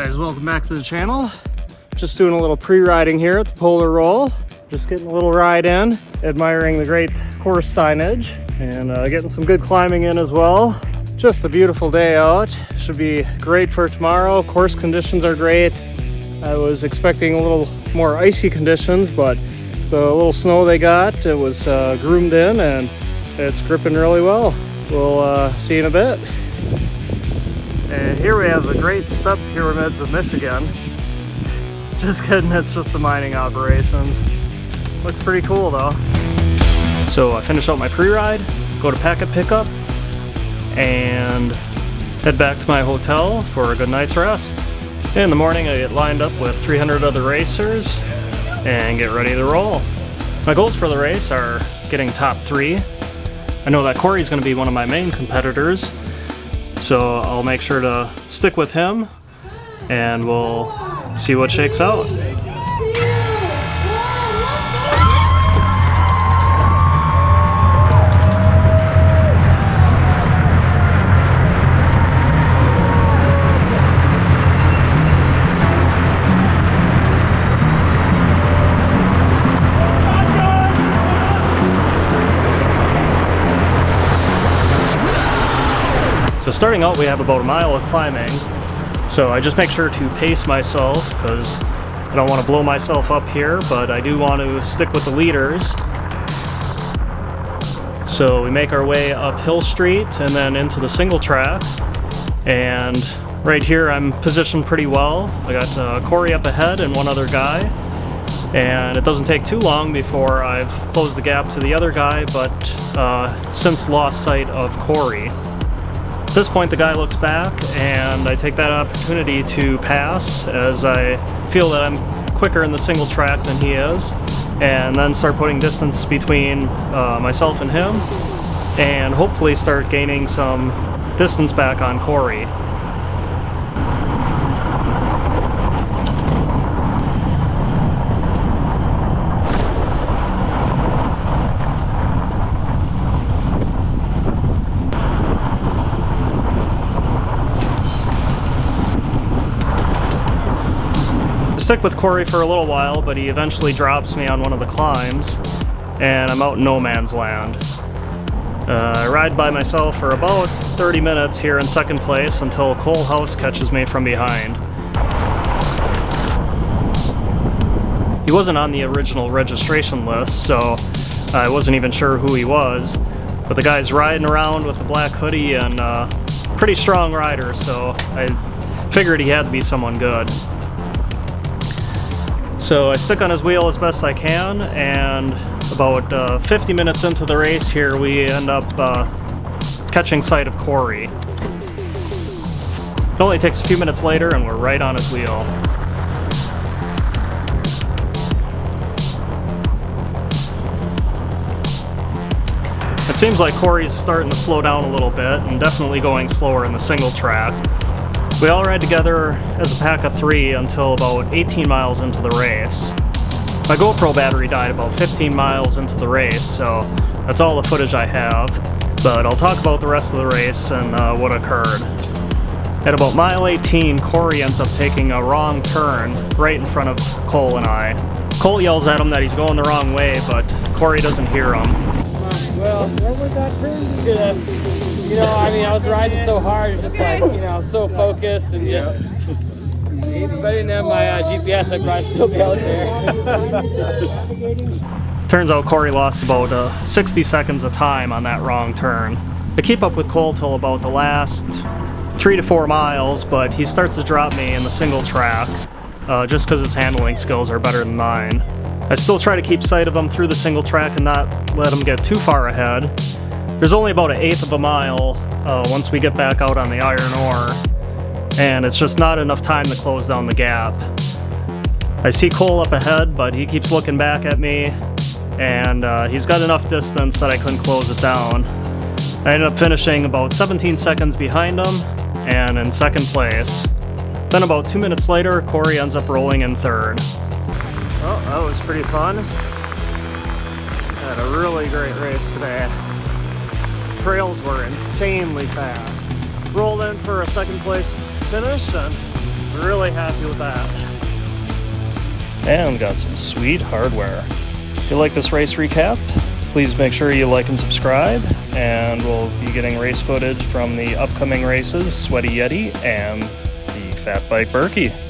guys, welcome back to the channel. Just doing a little pre-riding here at the Polar Roll. Just getting a little ride in, admiring the great course signage, and getting some good climbing in as well. Just a beautiful day out. Should be great for tomorrow. Course conditions are great. I was expecting a little more icy conditions, but the little snow they got, it was groomed in and it's gripping really well. We'll see you in a bit. And here we have the Great Step Pyramids of Michigan. Just kidding, it's just the mining operations. Looks pretty cool though. So I finish up my pre-ride, go to packet pickup, and head back to my hotel for a good night's rest. In the morning I get lined up with 300 other racers and get ready to roll. My goals for the race are getting top 3. I know that Corey's going to be one of my main competitors, so I'll make sure to stick with him and we'll see what shakes out. So starting out, we have about a mile of climbing. So I just make sure to pace myself because I don't want to blow myself up here, but I do want to stick with the leaders. So we make our way up Hill Street and then into the single track. And right here I'm positioned pretty well. I got Corey up ahead and one other guy. And it doesn't take too long before I've closed the gap to the other guy, but since lost sight of Corey. At this point, the guy looks back, and I take that opportunity to pass as I feel that I'm quicker in the single track than he is, and then start putting distance between myself and him, and hopefully start gaining some distance back on Corey. Stick with Corey for a little while, but he eventually drops me on one of the climbs, and I'm out in no man's land. I ride by myself for about 30 minutes here in second place until Cole House catches me from behind. He wasn't on the original registration list, so I wasn't even sure who he was, but the guy's riding around with a black hoodie and pretty strong rider, so I figured he had to be someone good. So I stick on his wheel as best I can, and about 50 minutes into the race here, we end up catching sight of Corey. It only takes a few minutes later, and we're right on his wheel. It seems like Corey's starting to slow down a little bit, and definitely going slower in the single track. We all ride together as a pack of 3 until about 18 miles into the race. My GoPro battery died about 15 miles into the race, so that's all the footage I have, but I'll talk about the rest of the race and what occurred. At about mile 18, Corey ends up taking a wrong turn right in front of Cole and I. Cole yells at him that he's going the wrong way, but Corey doesn't hear him. Well, what was that turn? I was riding so hard, it's just like, so focused and just if I didn't have my GPS, I'd probably still be out there. Turns out Corey lost about 60 seconds of time on that wrong turn. I keep up with Cole till about the last 3 to 4 miles, but he starts to drop me in the single track, just because his handling skills are better than mine. I still try to keep sight of him through the single track and not let him get too far ahead. There's only about 1/8 of a mile once we get back out on the iron ore, and it's just not enough time to close down the gap. I see Cole up ahead, but he keeps looking back at me, and he's got enough distance that I couldn't close it down. I ended up finishing about 17 seconds behind him and in second place. Then about 2 minutes later, Corey ends up rolling in third. Well, that was pretty fun. Had a really great race today. Trails were insanely fast. Rolled in for a second place finish and really happy with that. And got some sweet hardware. If you like this race recap, please make sure you like and subscribe, and we'll be getting race footage from the upcoming races, Sweaty Yeti and the Fat Bike Berkey.